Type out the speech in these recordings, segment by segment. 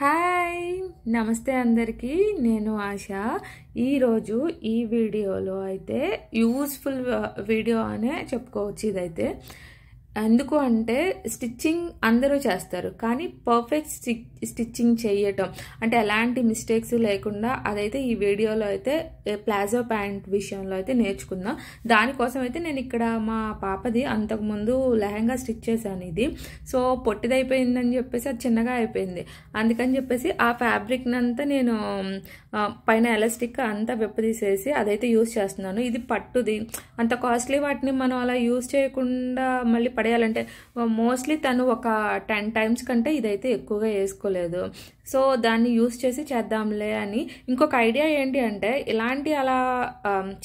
Hi నమస్తే అందరికీ నేను ఆశ ఈరోజు ఈ వీడియోలో అయితే యూస్ఫుల్ వీడియో అనే చెప్పుకోవచ్చు ఇదైతే ఎందుకు అంటే స్టిచ్చింగ్ అందరూ చేస్తారు కానీ పర్ఫెక్ట్ స్టిచ్చింగ్ చేయటం అంటే ఎలాంటి మిస్టేక్స్ లేకుండా అదైతే ఈ వీడియోలో అయితే ప్లాజో ప్యాంట్ విషయంలో అయితే నేర్చుకుందాం దానికోసం అయితే నేను ఇక్కడ మా పాపది అంతకుముందు లెహంగా స్టిచ్ చేశాను ఇది సో పొట్టిదైపోయిందని చెప్పేసి అది చిన్నగా అయిపోయింది అందుకని చెప్పేసి ఆ ఫ్యాబ్రిక్ అంతా నేను పైన ఎలాస్టిక్ అంతా విప్పదీసేసి అదైతే యూజ్ చేస్తున్నాను ఇది పట్టుది అంత కాస్ట్లీ వాటిని మనం అలా యూజ్ చేయకుండా మళ్ళీ పడేయాలంటే మోస్ట్లీ తను ఒక 10 times కంటే ఇదైతే ఎక్కువగా వేసుకోలేదు సో దాన్ని యూజ్ చేసి చేద్దాంలే అని ఇంకొక ఐడియా ఏంటి అంటే ఇలాంటి అలా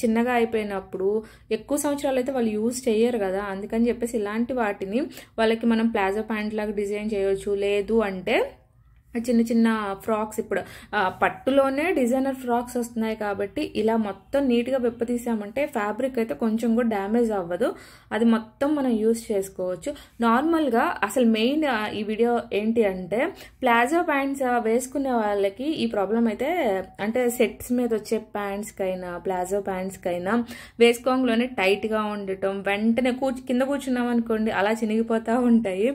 చిన్నగా అయిపోయినప్పుడు ఎక్కువ సంవత్సరాలు అయితే వాళ్ళు యూజ్ చేయరు కదా అందుకని చెప్పేసి ఇలాంటి వాటిని వాళ్ళకి మనం ప్లాజో ప్యాంట్ లాగా డిజైన్ చేయొచ్చు లేదు అంటే చిన్న చిన్న ఫ్రాక్స్ ఇప్పుడు పట్టులోనే డిజైనర్ ఫ్రాక్స్ వస్తున్నాయి కాబట్టి ఇలా మొత్తం నీట్గా విప్పతీసామంటే ఫ్యాబ్రిక్ అయితే కొంచెం కూడా డ్యామేజ్ అవ్వదు అది మొత్తం మనం యూజ్ చేసుకోవచ్చు నార్మల్గా అసలు మెయిన్ ఈ వీడియో ఏంటి అంటే ప్లాజో ప్యాంట్స్ వేసుకునే వాళ్ళకి ఈ ప్రాబ్లం అయితే అంటే సెట్స్ మీద వచ్చే ప్యాంట్స్కైనా ప్లాజో ప్యాంట్స్కైనా వేసుకోవడంలోనే టైట్గా ఉండటం వెంటనే కింద కూర్చున్నాం అనుకోండి అలా చినిగిపోతూ ఉంటాయి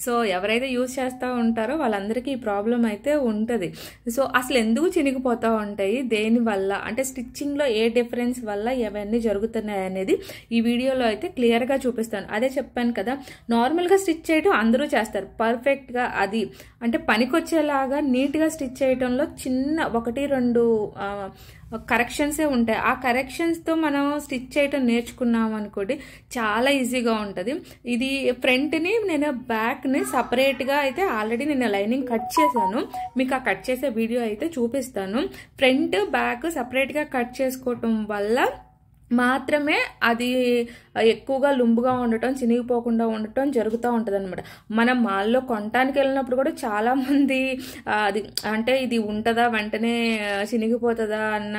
సో ఎవరైతే యూజ్ చేస్తూ ఉంటారో వాళ్ళందరికీ ఈ ప్రాబ్లం అయితే ఉంటుంది సో అసలు ఎందుకు చినిగిపోతూ ఉంటాయి దేనివల్ల అంటే స్టిచ్చింగ్లో ఏ డిఫరెన్స్ వల్ల ఇవన్నీ జరుగుతున్నాయి అనేది ఈ వీడియోలో అయితే క్లియర్గా చూపిస్తాను అదే చెప్పాను కదా నార్మల్గా స్టిచ్ చేయడం అందరూ చేస్తారు పర్ఫెక్ట్గా అది అంటే పనికొచ్చేలాగా నీట్గా స్టిచ్ చేయడంలో చిన్న 1-2 కరెక్షన్సే ఉంటాయి ఆ కరెక్షన్స్తో మనం స్టిచ్ చేయటం నేర్చుకున్నాం అనుకోండి చాలా ఈజీగా ఉంటుంది ఇది ఫ్రంట్ని నేను బ్యాక్ని సపరేట్గా అయితే ఆల్రెడీ నేను లైనింగ్ కట్ చేశాను మీకు ఆ కట్ చేసే వీడియో అయితే చూపిస్తాను ఫ్రంట్ బ్యాక్ సపరేట్గా కట్ చేసుకోవటం వల్ల మాత్రమే అది ఎక్కువగా లుంబుగా ఉండటం చినిగిపోకుండా ఉండటం జరుగుతూ ఉంటుంది అనమాట మనం మాల్లో కొనటానికి వెళ్ళినప్పుడు కూడా చాలామంది అది అంటే ఇది ఉంటుందా వెంటనే చినిగిపోతుందా అన్న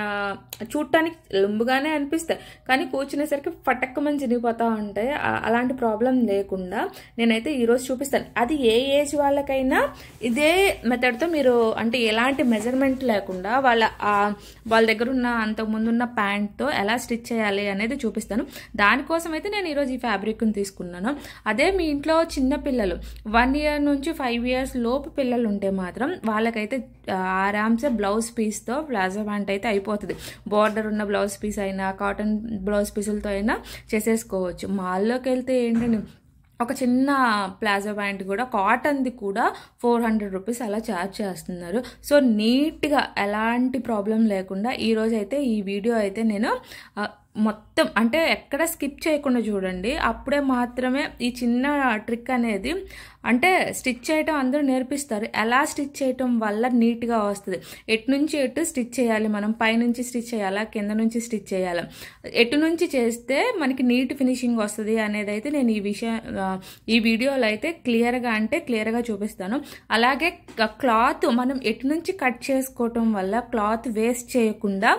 చూడటానికి లుంబుగానే అనిపిస్తాయి కానీ కూర్చునేసరికి ఫటక్కమని చినిగిపోతూ ఉంటాయి అలాంటి ప్రాబ్లం లేకుండా నేనైతే ఈరోజు చూపిస్తాను అది ఏ ఏజ్ వాళ్ళకైనా ఇదే మెథడ్తో మీరు అంటే ఎలాంటి మెజర్మెంట్ లేకుండా వాళ్ళ దగ్గర ఉన్న అంతకుముందున్న ప్యాంట్తో ఎలా స్టిచ్ చేయాలి అనేది చూపిస్తాను దానికోసం అయితే నేను ఈరోజు ఈ ఫ్యాబ్రిక్ని తీసుకున్నాను అదే మీ ఇంట్లో చిన్న పిల్లలు 1 year నుంచి 5 years లోపు పిల్లలు ఉంటే మాత్రం వాళ్ళకైతే ఆరామ్సే బ్లౌజ్ పీస్తో ప్లాజో ప్యాంట్ అయితే అయిపోతుంది బార్డర్ ఉన్న బ్లౌజ్ పీస్ అయినా కాటన్ బ్లౌజ్ పీసులతో అయినా చేసేసుకోవచ్చు మాల్లోకి వెళ్తే ఏంటంటే ఒక చిన్న ప్లాజో ప్యాంట్ కూడా కాటన్ది కూడా 400 రూపీస్ అలా ఛార్జ్ చేస్తున్నారు సో నీట్గా ఎలాంటి ప్రాబ్లం లేకుండా ఈరోజు అయితే ఈ వీడియో అయితే నేను మొత్తం అంటే ఎక్కడ స్కిప్ చేయకుండా చూడండి అప్పుడే మాత్రమే ఈ చిన్న ట్రిక్ అనేది అంటే స్టిచ్ చేయటం అందరూ నేర్పిస్తారు ఎలా స్టిచ్ చేయటం వల్ల నీట్గా వస్తుంది ఎటు నుంచి ఎటు స్టిచ్ చేయాలి మనం పైనుంచి స్టిచ్ చేయాలా కింద నుంచి స్టిచ్ చేయాలా ఎటు నుంచి చేస్తే మనకి నీట్ ఫినిషింగ్ వస్తుంది అనేది అయితే నేను ఈ వీడియోలో అయితే క్లియర్గా చూపిస్తాను అలాగే క్లాత్ మనం ఎటు నుంచి కట్ చేసుకోవటం వల్ల క్లాత్ వేస్ట్ చేయకుండా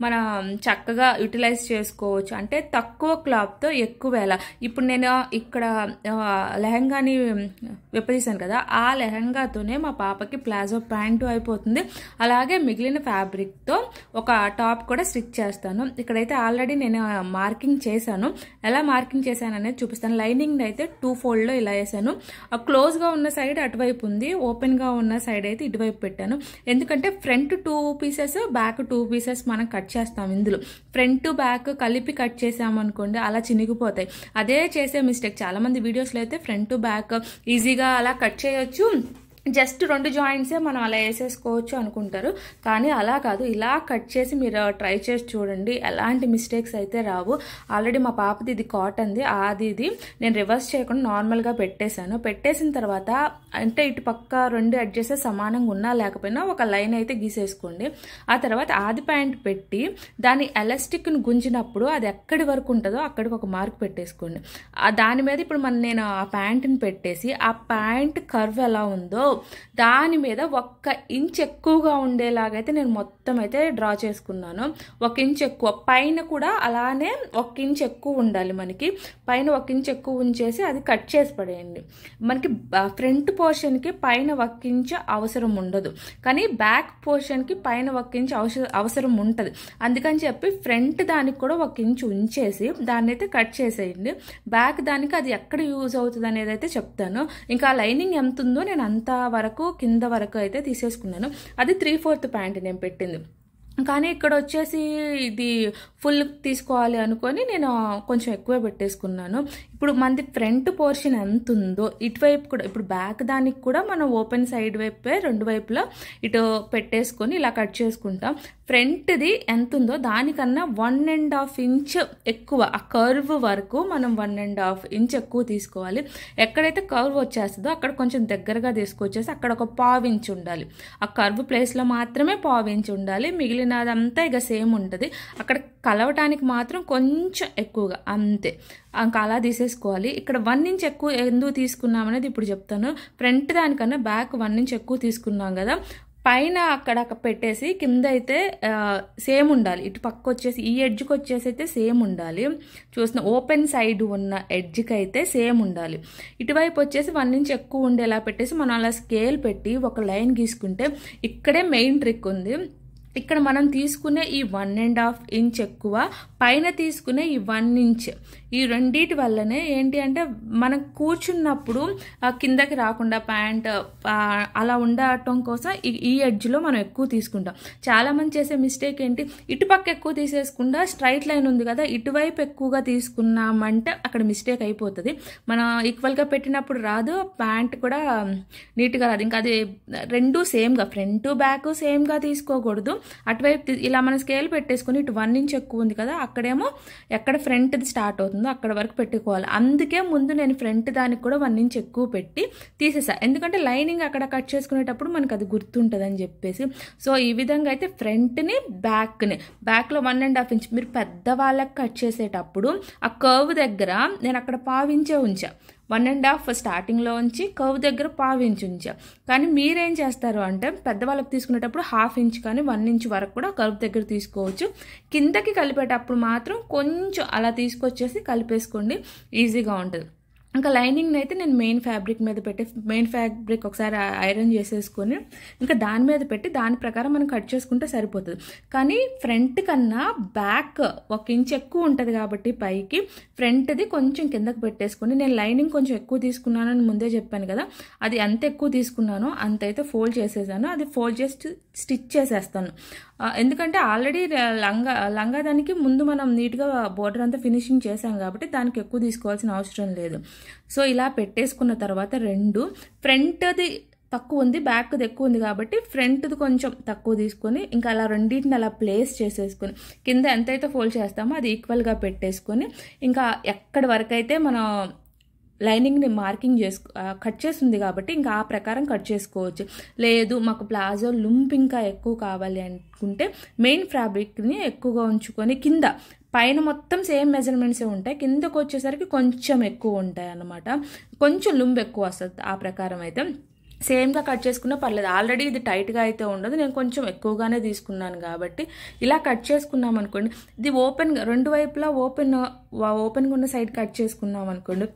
మనం చక్కగా యూటిలైజ్ చేసుకోవచ్చు అంటే తక్కువ క్లాత్తో ఎక్కువ వేళ ఇప్పుడు నేను ఇక్కడ లెహంగాని విప్పదీశాను కదా ఆ లెహంగాతోనే మా పాపకి ప్లాజో ప్యాంటు అయిపోతుంది అలాగే మిగిలిన ఫ్యాబ్రిక్తో ఒక టాప్ కూడా స్టిచ్ చేస్తాను ఇక్కడైతే ఆల్రెడీ నేను మార్కింగ్ చేశాను ఎలా మార్కింగ్ చేశాను అనేది చూపిస్తాను లైనింగ్ అయితే 2 foldలో ఇలా వేసాను క్లోజ్గా ఉన్న సైడ్ అటువైపు ఉంది ఓపెన్గా ఉన్న సైడ్ అయితే ఇటువైపు పెట్టాను ఎందుకంటే ఫ్రంట్ 2 pieces బ్యాక్ 2 pieces మనం కట్ చేస్తాం ఇందులో ఫ్రంట్ బ్యాక్ కలిపి కట్ చేసామనుకోండి అలా చినిగిపోతాయి అదే చేసే మిస్టేక్ చాలామంది వీడియోస్లో అయితే ఫ్రంట్ బ్యాక్ ఈజీగా అలా కట్ చేయొచ్చు జస్ట్ 2 జాయింట్సే మనం అలా వేసేసుకోవచ్చు అనుకుంటారు కానీ అలా కాదు ఇలా కట్ చేసి మీరు ట్రై చేసి చూడండి ఎలాంటి మిస్టేక్స్ అయితే రావు ఆల్రెడీ మా పాపది ఇది కాటన్ది ఇది నేను రివర్స్ చేయకుండా నార్మల్గా పెట్టేసిన తర్వాత అంటే ఇటు పక్క 2 ఎడ్జెస్ సమానంగా ఉన్నా లేకపోయినా ఒక లైన్ అయితే గీసేసుకోండి ఆ తర్వాత ఆది ప్యాంట్ పెట్టి దాని ఎలాస్టిక్ని గుంజినప్పుడు అది ఎక్కడి వరకు ఉంటుందో అక్కడికి ఒక మార్క్ పెట్టేసుకోండి దాని మీద ఇప్పుడు నేను ఆ ప్యాంట్ని పెట్టేసి ఆ ప్యాంట్ కర్వ్ ఎలా ఉందో దాని మీద 1 ఇంచ్ ఎక్కువగా ఉండేలాగైతే నేను మొత్తం అయితే డ్రా చేసుకున్నాను 1 ఇంచ్ ఎక్కువ పైన కూడా అలానే 1 ఇంచ్ ఎక్కువ ఉండాలి మనకి పైన 1 ఇంచ్ ఎక్కువ ఉంచేసి అది కట్ చేసి పడేయండి మనకి ఫ్రంట్ పోర్షన్కి పైన 1 ఇంచ్ అవసరం ఉండదు, కానీ బ్యాక్ పోర్షన్కి పైన 1 ఇంచ్ అవసరం ఉంటుంది. అందుకని చెప్పి ఫ్రంట్ దానికి కూడా 1 ఇంచ్ ఉంచేసి దాన్ని అయితే కట్ చేసేయండి. బ్యాక్ దానికి అది ఎక్కడ యూజ్ అవుతుంది అనేది అయితే చెప్తాను. ఇంకా లైనింగ్ ఎంత ఉందో నేను అంత వరకు కింద వరకు అయితే తీసేసుకున్నాను. అది 3/4 ప్యాంట్ నేను పెట్టింది. కానీ ఇక్కడ వచ్చేసి ఇది ఫుల్ తీసుకోవాలి అనుకొని నేను కొంచెం ఎక్కువే పెట్టేసుకున్నాను. ఇప్పుడు మనది ఫ్రంట్ పోర్షన్ ఎంత ఉందో ఇటువైపు కూడా, ఇప్పుడు బ్యాక్ దానికి కూడా మనం ఓపెన్ సైడ్ వైపే 2 వైపులా ఇటు పెట్టేసుకొని ఇలా కట్ చేసుకుంటాం. ఫ్రంట్ది ఎంత ఉందో దానికన్నా 1.5 ఇంచ్ ఎక్కువ, ఆ కర్వ్ వరకు మనం 1.5 ఇంచ్ ఎక్కువ తీసుకోవాలి. ఎక్కడైతే కర్వ్ వచ్చేస్తుందో అక్కడ కొంచెం దగ్గరగా తీసుకొచ్చేసి అక్కడ ఒక 1/4 ఇంచ్ ఉండాలి. ఆ కర్వ్ ప్లేస్లో మాత్రమే 1/4 ఇంచ్ ఉండాలి. మిగిలినదంతా ఇక సేమ్ ఉంటుంది. అక్కడ కలవటానికి మాత్రం కొంచెం ఎక్కువగా అంతే, ఇంకా అలా తీసేసుకోవాలి. ఇక్కడ 1 ఇంచ్ ఎక్కువ ఎందుకు తీసుకున్నాం అనేది ఇప్పుడు చెప్తాను. ఫ్రంట్ దానికన్నా బ్యాక్ 1 ఇంచ్ ఎక్కువ తీసుకున్నాం కదా, పైన అక్కడ పెట్టేసి కింద అయితే సేమ్ ఉండాలి. ఇటు పక్క వచ్చేసి ఈ ఎడ్జ్కి వచ్చేసి అయితే సేమ్ ఉండాలి. చూసిన ఓపెన్ సైడ్ ఉన్న ఎడ్జ్కి అయితే సేమ్ ఉండాలి. ఇటువైపు వచ్చేసి 1 ఇంచ్ ఎక్కువ ఉండేలా పెట్టేసి మనం అలా స్కేల్ పెట్టి ఒక లైన్ గీసుకుంటే ఇక్కడే మెయిన్ ట్రిక్ ఉంది. ఇక్కడ మనం తీసుకునే ఈ 1.5 ఇంచ్ ఎక్కువ, పైన తీసుకునే ఈ 1 ఇంచ్, ఈ రెండింటి వల్లనే ఏంటి అంటే మనం కూర్చున్నప్పుడు కిందకి రాకుండా ప్యాంట్ అలా ఉండటం కోసం ఈ ఎడ్జ్లో మనం ఎక్కువ తీసుకుంటాం. చాలామంది చేసే మిస్టేక్ ఏంటి, ఇటుపక్క ఎక్కువ తీసేసుకుండా స్ట్రైట్ లైన్ ఉంది కదా ఇటువైపు ఎక్కువగా తీసుకున్నామంటే అక్కడ మిస్టేక్ అయిపోతుంది. మనం ఈక్వల్గా పెట్టినప్పుడు రాదు, ప్యాంట్ కూడా నీట్గా రాదు. ఇంకా అది రెండు సేమ్గా, ఫ్రంట్ బ్యాక్ సేమ్గా తీసుకోకూడదు. అటువైపు ఇలా మనం స్కేల్ పెట్టేసుకుని ఇటు 1 ఇంచ్ ఎక్కువ ఉంది కదా, అక్కడేమో ఎక్కడ ఫ్రంట్ది స్టార్ట్ అవుతుందో అక్కడ వరకు పెట్టుకోవాలి. అందుకే ముందు నేను ఫ్రంట్ దానికి కూడా 1 ఇంచ్ ఎక్కువ పెట్టి తీసేసా, ఎందుకంటే లైనింగ్ అక్కడ కట్ చేసుకునేటప్పుడు మనకు అది గుర్తుంటుంది అని చెప్పేసి. సో ఈ విధంగా అయితే ఫ్రంట్ని బ్యాక్లో 1.5 ఇంచ్. మీరు పెద్దవాళ్ళకి కట్ చేసేటప్పుడు ఆ కర్వ్ దగ్గర నేను అక్కడ 1/4 ఇంచే ఉంచా, 1.5 స్టార్టింగ్లో ఉంచి కర్వ్ దగ్గర 1/4 ఇంచ్ ఉంచా. కానీ మీరేం చేస్తారు అంటే పెద్దవాళ్ళకి తీసుకునేటప్పుడు 1/2 ఇంచ్ కానీ 1 ఇంచ్ వరకు కూడా కర్వ్ దగ్గర తీసుకోవచ్చు. కిందకి కలిపేటప్పుడు మాత్రం కొంచెం అలా తీసుకొచ్చేసి కలిపేసుకోండి, ఈజీగా ఉంటుంది. ఇంకా లైనింగ్ని అయితే నేను మెయిన్ ఫ్యాబ్రిక్ ఒకసారి ఐరన్ చేసేసుకొని ఇంకా దాని మీద పెట్టి దాని ప్రకారం మనం కట్ చేసుకుంటే సరిపోతుంది. కానీ ఫ్రంట్ కన్నా బ్యాక్ 1 ఇంచ్ ఎక్కువ ఉంటుంది కాబట్టి పైకి ఫ్రంట్ది కొంచెం కిందకి పెట్టేసుకొని, నేను లైనింగ్ కొంచెం ఎక్కువ తీసుకున్నానని ముందే చెప్పాను కదా, అది ఎంత ఎక్కువ తీసుకున్నానో అంతైతే ఫోల్డ్ చేసేసాను. అది ఫోల్డ్ చేసి స్టిచ్ చేసేస్తాను. ఎందుకంటే ఆల్రెడీ లంగా దానికి ముందు మనం నీట్గా బోర్డర్ అంతా ఫినిషింగ్ చేసాం కాబట్టి దానికి ఎక్కువ తీసుకోవాల్సిన అవసరం లేదు. సో ఇలా పెట్టేసుకున్న తర్వాత ఫ్రంట్ది తక్కువ ఉంది, బ్యాక్ది ఎక్కువ ఉంది కాబట్టి ఫ్రంట్ది కొంచెం తక్కువ తీసుకొని ఇంకా అలా రెండింటిని అలా ప్లేస్ చేసేసుకొని కింద ఎంతైతే ఫోల్డ్ చేస్తామో అది ఈక్వల్గా పెట్టేసుకొని ఇంకా ఎక్కడి వరకు అయితే మనం లైనింగ్ని మార్కింగ్ కట్ చేస్తుంది కాబట్టి ఇంకా ఆ ప్రకారం కట్ చేసుకోవచ్చు. లేదు మాకు ప్లాజో లుంప్ ఇంకా ఎక్కువ కావాలి అనుకుంటే మెయిన్ ఫ్యాబ్రిక్ని ఎక్కువగా ఉంచుకొని కింద పైన మొత్తం సేమ్ మెజర్మెంట్సే ఉంటాయి, కిందకు వచ్చేసరికి కొంచెం ఎక్కువ ఉంటాయి అన్నమాట, కొంచెం లుంబ్ ఎక్కువ వస్తుంది. ఆ ప్రకారం అయితే సేమ్గా కట్ చేసుకున్నా పర్లేదు. ఆల్రెడీ ఇది టైట్గా అయితే ఉండదు, నేను కొంచెం ఎక్కువగానే తీసుకున్నాను కాబట్టి ఇలా కట్ చేసుకున్నాం అనుకోండి. ఇది ఓపెన్గా 2 వైపులా ఓపెన్గా ఉన్న సైడ్ కట్ చేసుకున్నాం అనుకోండి,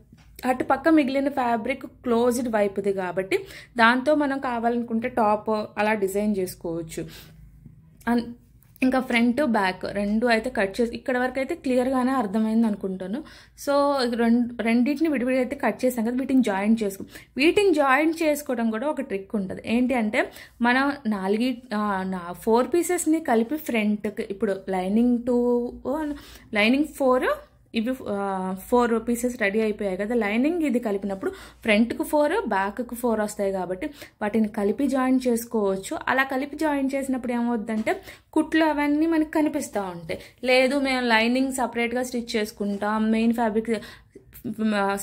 అటు పక్క మిగిలిన ఫ్యాబ్రిక్ క్లోజ్డ్ వైపుది కాబట్టి దాంతో మనం కావాలనుకుంటే టాప్ అలా డిజైన్ చేసుకోవచ్చు. ఇంకా ఫ్రంట్ బ్యాక్ 2 అయితే కట్ చేసి ఇక్కడ వరకు అయితే క్లియర్గానే అర్థమైంది అనుకుంటాను. సో రెండింటిని విడివిడి అయితే కట్ చేసాం కదా, వీటిని జాయింట్ చేసుకోవడం కూడా ఒక ట్రిక్ ఉంటుంది. ఏంటి అంటే మనం 4 పీసెస్ని కలిపి ఫ్రంట్కి, ఇప్పుడు లైనింగ్ 4 ఇవి 4 పీసెస్ రెడీ అయిపోయాయి కదా, లైనింగ్ ఇది కలిపినప్పుడు ఫ్రంట్కు 4 బ్యాక్కు 4 వస్తాయి కాబట్టి వాటిని కలిపి జాయిన్ చేసుకోవచ్చు. అలా కలిపి జాయిన్ చేసినప్పుడు ఏమవుద్దంటే కుట్లు అవన్నీ మనకి కనిపిస్తూ ఉంటాయి. లేదు మేము లైనింగ్ సపరేట్గా స్టిచ్ చేసుకుంటాం, మెయిన్ ఫ్యాబ్రిక్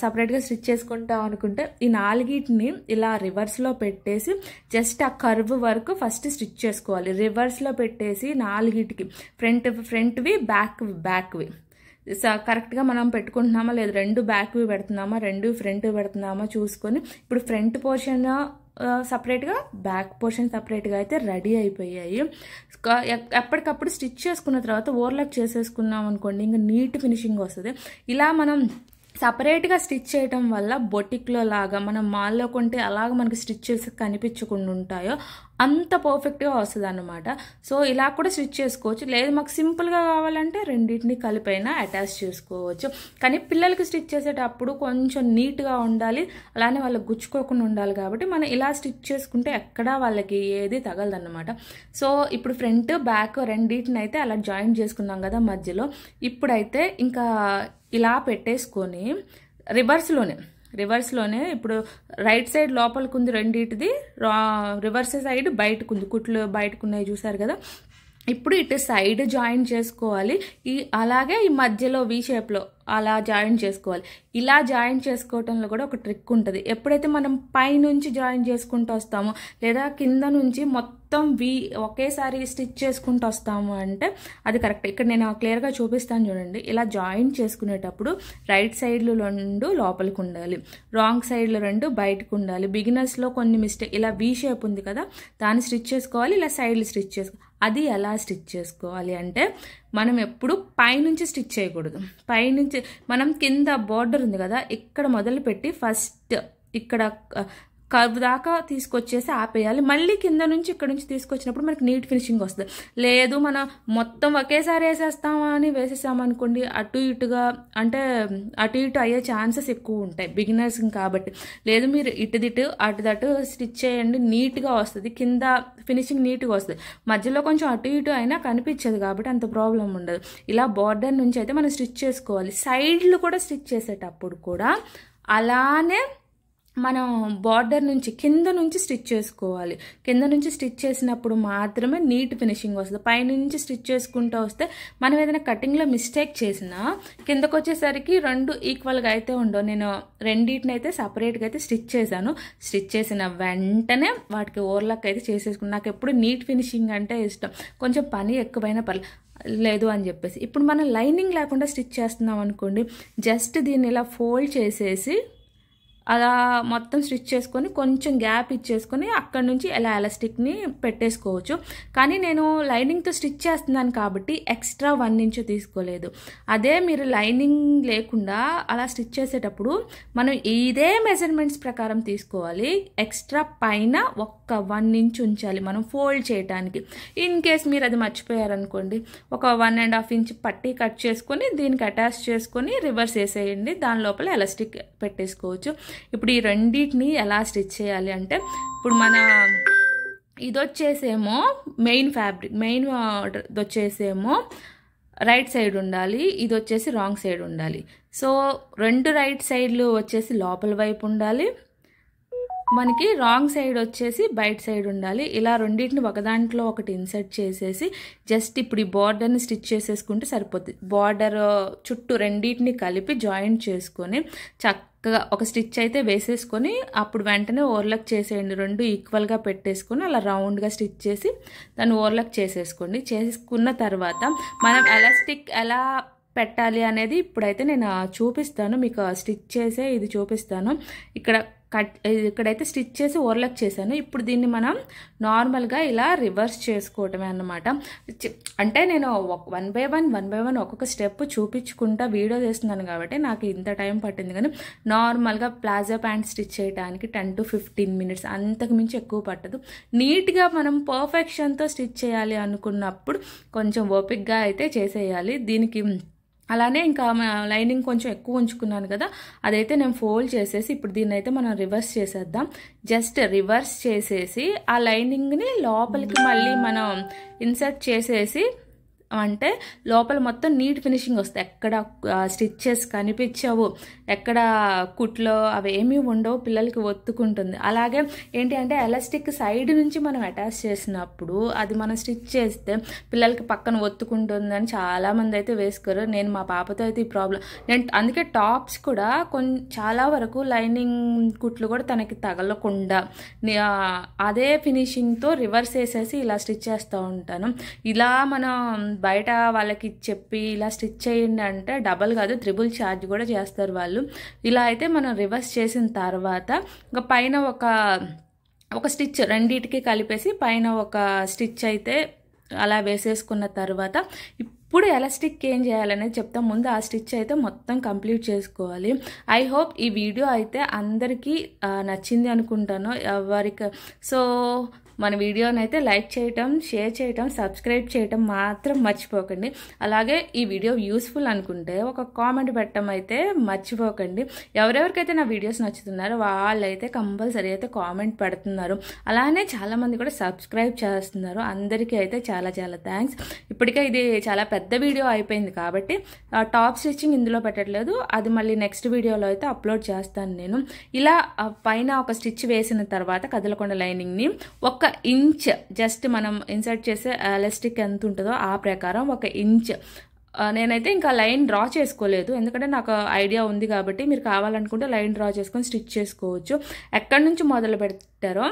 సపరేట్గా స్టిచ్ చేసుకుంటాం అనుకుంటే ఈ 4ని ఇలా రివర్స్లో పెట్టేసి జస్ట్ ఆ కర్వ్ వరకు ఫస్ట్ స్టిచ్ చేసుకోవాలి. రివర్స్లో పెట్టేసి 4కి ఫ్రంట్వి బ్యాక్వి కరెక్ట్గా మనం పెట్టుకుంటున్నామా లేదు, 2 బ్యాక్వి పెడుతున్నామా 2 ఫ్రంట్ పెడుతున్నామా చూసుకొని ఇప్పుడు ఫ్రంట్ పోర్షన్ సపరేట్గా బ్యాక్ పోర్షన్ సపరేట్గా అయితే రెడీ అయిపోయాయి. ఎప్పటికప్పుడు స్టిచ్ చేసుకున్న తర్వాత ఓవర్లాక్ చేసేసుకున్నాం అనుకోండి ఇంకా నీట్ ఫినిషింగ్ వస్తుంది. ఇలా మనం సపరేట్గా స్టిచ్ చేయడం వల్ల బొటిక్లో లాగా మనం మాల్లో కొంటే అలాగ మనకి స్టిచ్చెస్ కనిపించకుండా ఉంటాయో అంత పర్ఫెక్ట్గా వస్తుంది అన్నమాట. సో ఇలా కూడా స్టిచ్ చేసుకోవచ్చు. లేదు మాకు సింపుల్గా కావాలంటే రెండింటిని కలిపైనా అటాచ్ చేసుకోవచ్చు. కానీ పిల్లలకి స్టిచ్ చేసేటప్పుడు కొంచెం నీట్గా ఉండాలి, అలానే వాళ్ళకి గుచ్చుకోకుండా ఉండాలి. కాబట్టి మనం ఇలా స్టిచ్ చేసుకుంటే ఎక్కడా వాళ్ళకి ఏది తగలదన్నమాట. సో ఇప్పుడు ఫ్రంట్ బ్యాక్ రెండింటిని అయితే అలా జాయిన్ చేసుకున్నాం కదా మధ్యలో. ఇప్పుడైతే ఇంకా ఇలా పెట్టేసుకొని రివర్స్లోనే ఇప్పుడు రైట్ సైడ్ లోపలికి ఉంది రెండింటిది, రివర్స్ సైడ్ బయటకు ఉంది, కుట్లు బయటకు ఉన్నాయి చూసారు కదా. ఇప్పుడు ఇటు సైడ్ జాయిన్ చేసుకోవాలి, అలాగే ఈ మధ్యలో వి షేప్లో అలా జాయిన్ చేసుకోవాలి. ఇలా జాయిన్ చేసుకోవటంలో కూడా ఒక ట్రిక్ ఉంటుంది. ఎప్పుడైతే మనం పైనుంచి జాయిన్ చేసుకుంటూ వస్తామో లేదా కింద నుంచి మొత్తం ఒకేసారి స్టిచ్ చేసుకుంటూ వస్తాము అంటే అది కరెక్ట్. ఇక్కడ నేను క్లియర్గా చూపిస్తాను చూడండి. ఇలా జాయిన్ చేసుకునేటప్పుడు రైట్ సైడ్లు 2 లోపలికి ఉండాలి, రాంగ్ సైడ్లు 2 బయటకు ఉండాలి. బిగినర్స్లో కొన్ని మిస్టేక్, ఇలా వి షేప్ ఉంది కదా దాన్ని స్టిచ్ చేసుకోవాలి, ఇలా సైడ్లు స్టిచ్ చేసుకోవాలి. అది ఎలా స్టిచ్ చేసుకోవాలి అంటే మనం ఎప్పుడు పైనుంచి స్టిచ్ చేయకూడదు. పైనుంచి మనం కింద బార్డర్ ఉంది కదా ఇక్కడ మొదలుపెట్టి ఫస్ట్ ఇక్కడ కర్వ్ దాకా తీసుకొచ్చేసి ఆపేయాలి. మళ్ళీ కింద నుంచి ఇక్కడ నుంచి తీసుకొచ్చినప్పుడు మనకి నీట్ ఫినిషింగ్ వస్తుంది. లేదు మనం మొత్తం ఒకేసారి వేసేసామనుకోండి అటు ఇటు అయ్యే ఛాన్సెస్ ఎక్కువ ఉంటాయి బిగినర్స్ కాబట్టి. లేదు మీరు ఇటుదిటు అటుదటు స్టిచ్ చేయండి, నీట్గా వస్తుంది, కింద ఫినిషింగ్ నీట్గా వస్తుంది. మధ్యలో కొంచెం అటు ఇటు అయినా కనిపించదు కాబట్టి అంత ప్రాబ్లం ఉండదు. ఇలా బార్డర్ నుంచి అయితే మనం స్టిచ్ చేసుకోవాలి. సైడ్లు కూడా స్టిచ్ చేసేటప్పుడు కూడా అలానే మనం బార్డర్ నుంచి కింద నుంచి స్టిచ్ చేసుకోవాలి. కింద నుంచి స్టిచ్ చేసినప్పుడు మాత్రమే నీట్ ఫినిషింగ్ వస్తుంది. పైనుంచి స్టిచ్ చేసుకుంటూ వస్తే మనం ఏదైనా కటింగ్లో మిస్టేక్ చేసినా కిందకు వచ్చేసరికి 2 ఈక్వల్గా అయితే ఉండవు. నేను రెండింటిని అయితే సపరేట్గా అయితే స్టిచ్ చేశాను. స్టిచ్ చేసిన వెంటనే వాటికి ఓవర్లాక్ అయితే చేసేసుకున్నాను. నాకు ఎప్పుడు నీట్ ఫినిషింగ్ అంటే ఇష్టం, కొంచెం పని ఎక్కువైనా లేదు అని చెప్పేసి. ఇప్పుడు మనం లైనింగ్ లేకుండా స్టిచ్ చేస్తున్నాం అనుకోండి, జస్ట్ దీన్ని ఇలా ఫోల్డ్ చేసేసి అలా మొత్తం స్టిచ్ చేసుకొని కొంచెం గ్యాప్ ఇచ్చేసుకొని అక్కడ నుంచి ఎలా ఎలాస్టిక్ని పెట్టేసుకోవచ్చు. కానీ నేను లైనింగ్తో స్టిచ్ చేస్తున్నాను కాబట్టి ఎక్స్ట్రా 1 ఇంచ్ తీసుకోలేదు. అదే మీరు లైనింగ్ లేకుండా అలా స్టిచ్ చేసేటప్పుడు మనం ఇదే మెజర్మెంట్స్ ప్రకారం తీసుకోవాలి. ఎక్స్ట్రా పైన ఒక్క 1 ఇంచ్ ఉంచాలి మనం ఫోల్డ్ చేయడానికి. ఇన్ కేస్ మీరు అది మర్చిపోయారనుకోండి, ఒక 1.5 ఇంచ్ పట్టీ కట్ చేసుకొని దీనికి అటాచ్ చేసుకొని రివర్స్ వేసేయండి, దాని లోపల ఎలాస్టిక్ పెట్టేసుకోవచ్చు. ఇప్పుడు ఈ రెండింటిని ఎలా స్టిచ్ చేయాలి అంటే, ఇప్పుడు మన ఇది వచ్చేసేమో మెయిన్ వచ్చేసేమో రైట్ సైడ్ ఉండాలి, ఇది వచ్చేసి రాంగ్ సైడ్ ఉండాలి. సో 2 రైట్ సైడ్లు వచ్చేసి లోపల వైపు ఉండాలి, మనకి రాంగ్ సైడ్ వచ్చేసి బయట సైడ్ ఉండాలి. ఇలా రెండింటిని ఒక దాంట్లో ఒకటి ఇన్సర్ట్ చేసేసి జస్ట్ ఇప్పుడు ఈ బార్డర్ని స్టిచ్ చేసేసుకుంటే సరిపోతుంది. బార్డర్ చుట్టూ రెండింటిని కలిపి జాయింట్ చేసుకొని చక్కగా ఒక స్టిచ్ అయితే వేసేసుకొని అప్పుడు వెంటనే ఓవర్లాక్ చేసేయండి. 2 ఈక్వల్గా పెట్టేసుకొని అలా రౌండ్గా స్టిచ్ చేసి దాన్ని ఓవర్లాక్ చేసేసుకోండి. చేసుకున్న తర్వాత మనం ఎలాస్టిక్ ఎలా పెట్టాలి అనేది ఇప్పుడైతే నేను చూపిస్తాను, మీకు స్టిచ్ చేసే ఇది చూపిస్తాను. ఇక్కడైతే స్టిచ్ చేసి ఓవర్లాక్ చేశాను. ఇప్పుడు దీన్ని మనం నార్మల్గా ఇలా రివర్స్ చేసుకోవటమే అన్నమాట. అంటే నేను 1 by 1 ఒక్కొక్క స్టెప్ చూపించుకుంటా వీడియో చేస్తున్నాను కాబట్టి నాకు ఇంత టైం పట్టింది. కానీ నార్మల్గా ప్లాజో ప్యాంట్ స్టిచ్ చేయడానికి 10 to 15 minutes, అంతకు మించి ఎక్కువ పట్టదు. నీట్గా మనం పర్ఫెక్షన్తో స్టిచ్ చేయాలి అనుకున్నప్పుడు కొంచెం ఓపిక్గా అయితే చేసేయాలి. దీనికి అలానే ఇంకా లైనింగ్ కొంచెం ఎక్కువ ఉంచుకున్నాను కదా, అదైతే నేను ఫోల్డ్ చేసేసి ఇప్పుడు దీన్ని అయితే మనం రివర్స్ చేసేద్దాం. జస్ట్ రివర్స్ చేసేసి ఆ లైనింగ్ని లోపలికి మళ్ళీ మనం ఇన్సర్ట్ చేసేసి అంటే లోపల మొత్తం నీట్ ఫినిషింగ్ వస్తాయి. ఎక్కడ స్టిచ్చెస్ కనిపించవు, ఎక్కడ కుట్లో అవి ఏమీ ఉండవు, పిల్లలకి ఒత్తుకుంటుంది. అలాగే ఏంటి అంటే ఎలాస్టిక్ సైడ్ నుంచి మనం అటాచ్ చేసినప్పుడు అది మనం స్టిచ్ చేస్తే పిల్లలకి పక్కన ఒత్తుకుంటుందని చాలామంది అయితే వేసుకోరు. నేను మా పాపతో అయితే ఈ ప్రాబ్లం, నేను అందుకే టాప్స్ కూడా చాలా వరకు లైనింగ్ కుట్లు కూడా తనకి తగలకుండా అదే ఫినిషింగ్తో రివర్స్ వేసేసి ఇలా స్టిచ్ చేస్తూ ఉంటాను. ఇలా మనం బయట వాళ్ళకి చెప్పి ఇలా స్టిచ్ చేయండి అంటే డబల్ కాదు 3 ఛార్జ్ కూడా చేస్తారు వాళ్ళు. ఇలా అయితే మనం రివర్స్ చేసిన తర్వాత ఇంకా పైన ఒక స్టిచ్ రెండింటికి కలిపేసి పైన ఒక స్టిచ్ అయితే అలా వేసేసుకున్న తర్వాత ఇప్పుడు ఎలాస్టిక్ ఏం చేయాలనేది చెప్తాం. ముందు ఆ స్టిచ్ అయితే మొత్తం కంప్లీట్ చేసుకోవాలి. ఐ హోప్ ఈ వీడియో అయితే అందరికీ నచ్చింది అనుకుంటాను ఎవరికి. సో మన వీడియోని అయితే లైక్ చేయటం, షేర్ చేయటం, సబ్స్క్రైబ్ చేయటం మాత్రం మర్చిపోకండి. అలాగే ఈ వీడియో యూస్ఫుల్ అనుకుంటే ఒక కామెంట్ పెట్టడం అయితే మర్చిపోకండి. ఎవరెవరికైతే నా వీడియోస్ నచ్చుతున్నారో వాళ్ళైతే కంపల్సరీ అయితే కామెంట్ పెడుతున్నారు. అలానే చాలామంది కూడా సబ్స్క్రైబ్ చేస్తున్నారు. అందరికీ అయితే చాలా చాలా థ్యాంక్స్. ఇప్పటికే ఇది చాలా పెద్ద వీడియో అయిపోయింది కాబట్టి టాప్ స్టిచ్చింగ్ ఇందులో పెట్టట్లేదు. అది మళ్ళీ నెక్స్ట్ వీడియోలో అయితే అప్లోడ్ చేస్తాను నేను. ఇలా పైన ఒక స్టిచ్ వేసిన తర్వాత కదలకొండ లైనింగ్ని 1 ఇంచ్ జస్ట్ మనం ఇన్సర్ట్ చేసే ఎలాస్టిక్ ఎంత ఉంటుందో ఆ ప్రకారం 1 ఇంచ్ నేనైతే ఇంకా లైన్ డ్రా చేసుకోలేదు, ఎందుకంటే నాకు ఐడియా ఉంది కాబట్టి. మీరు కావాలనుకుంటే లైన్ డ్రా చేసుకొని స్టిచ్ చేసుకోవచ్చు. ఎక్కడి నుంచి మొదలు పెడతారో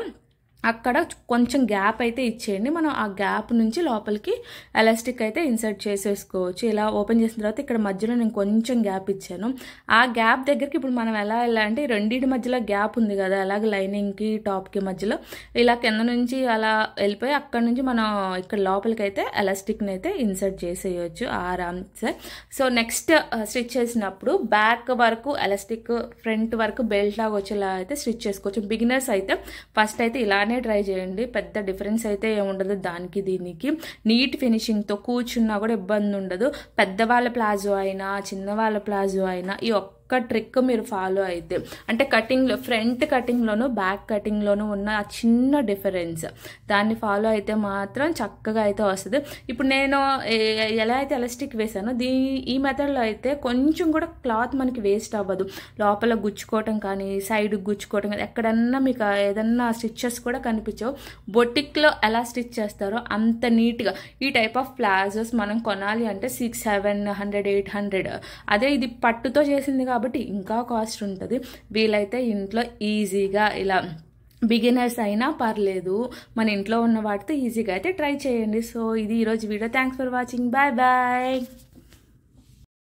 అక్కడ కొంచెం గ్యాప్ అయితే ఇచ్చేయండి. మనం ఆ గ్యాప్ నుంచి లోపలికి ఎలాస్టిక్ అయితే ఇన్సర్ట్ చేసేసుకోవచ్చు. ఇలా ఓపెన్ చేసిన తర్వాత ఇక్కడ మధ్యలో నేను కొంచెం గ్యాప్ ఇచ్చాను. ఆ గ్యాప్ దగ్గరికి ఇప్పుడు మనం ఎలా అంటే రెండింటి మధ్యలో గ్యాప్ ఉంది కదా, అలాగే లైనింగ్కి టాప్కి మధ్యలో ఇలా కింద నుంచి అలా వెళ్ళిపోయి అక్కడ నుంచి మనం ఇక్కడ లోపలికి అయితే ఎలాస్టిక్ని అయితే ఇన్సర్ట్ చేసేయచ్చు ఆరామ్సే. సో నెక్స్ట్ స్టిచ్ చేసినప్పుడు బ్యాక్ వరకు ఎలాస్టిక్, ఫ్రంట్ వరకు బెల్ట్ లాగా వచ్చేలా అయితే స్టిచ్ చేసుకోవచ్చు. బిగినర్స్ అయితే ఫస్ట్ అయితే ఇలానే ట్రై చేయండి. పెద్ద డిఫరెన్స్ అయితే ఏముండదు దానికి దీనికి. నీట్ ఫినిషింగ్తో కూర్చున్నా కూడా ఇబ్బంది ఉండదు. పెద్దవాళ్ళ ప్లాజో అయినా చిన్నవాళ్ళ ప్లాజో అయినా ఈ ఒక్క ట్రిక్ మీరు ఫాలో అయితే, అంటే కటింగ్లో ఫ్రంట్ కటింగ్లోను బ్యాక్ కటింగ్లోను ఉన్న ఆ చిన్న డిఫరెన్స్ దాన్ని ఫాలో అయితే మాత్రం చక్కగా అయితే వస్తుంది. ఇప్పుడు నేను ఎలా అయితే ఎలాస్టిక్ వేసానో ఈ మెథడ్లో అయితే కొంచెం కూడా క్లాత్ మనకి వేస్ట్ అవ్వదు. లోపల గుచ్చుకోవటం కానీ సైడ్ గుచ్చుకోవటం కానీ ఎక్కడన్నా మీకు ఏదన్నా స్టిచ్చెస్ కూడా కనిపించవు. బొటిక్లో ఎలా స్టిచ్ చేస్తారో అంత నీట్గా. ఈ టైప్ ఆఫ్ ప్లాజోస్ మనం కొనాలి అంటే 600, 700, 800. అదే ఇది పట్టుతో చేసింది కాబట్టి ఇంకా కాస్ట్ ఉంటుంది. వీలైతే ఇంట్లో ఈజీగా ఇలా బిగినర్స్ అయినా పర్లేదు మన ఇంట్లో ఉన్న వాటితో ఈజీగా అయితే ట్రై చేయండి. సో ఇది ఈరోజు video. Thanks for watching. Bye bye.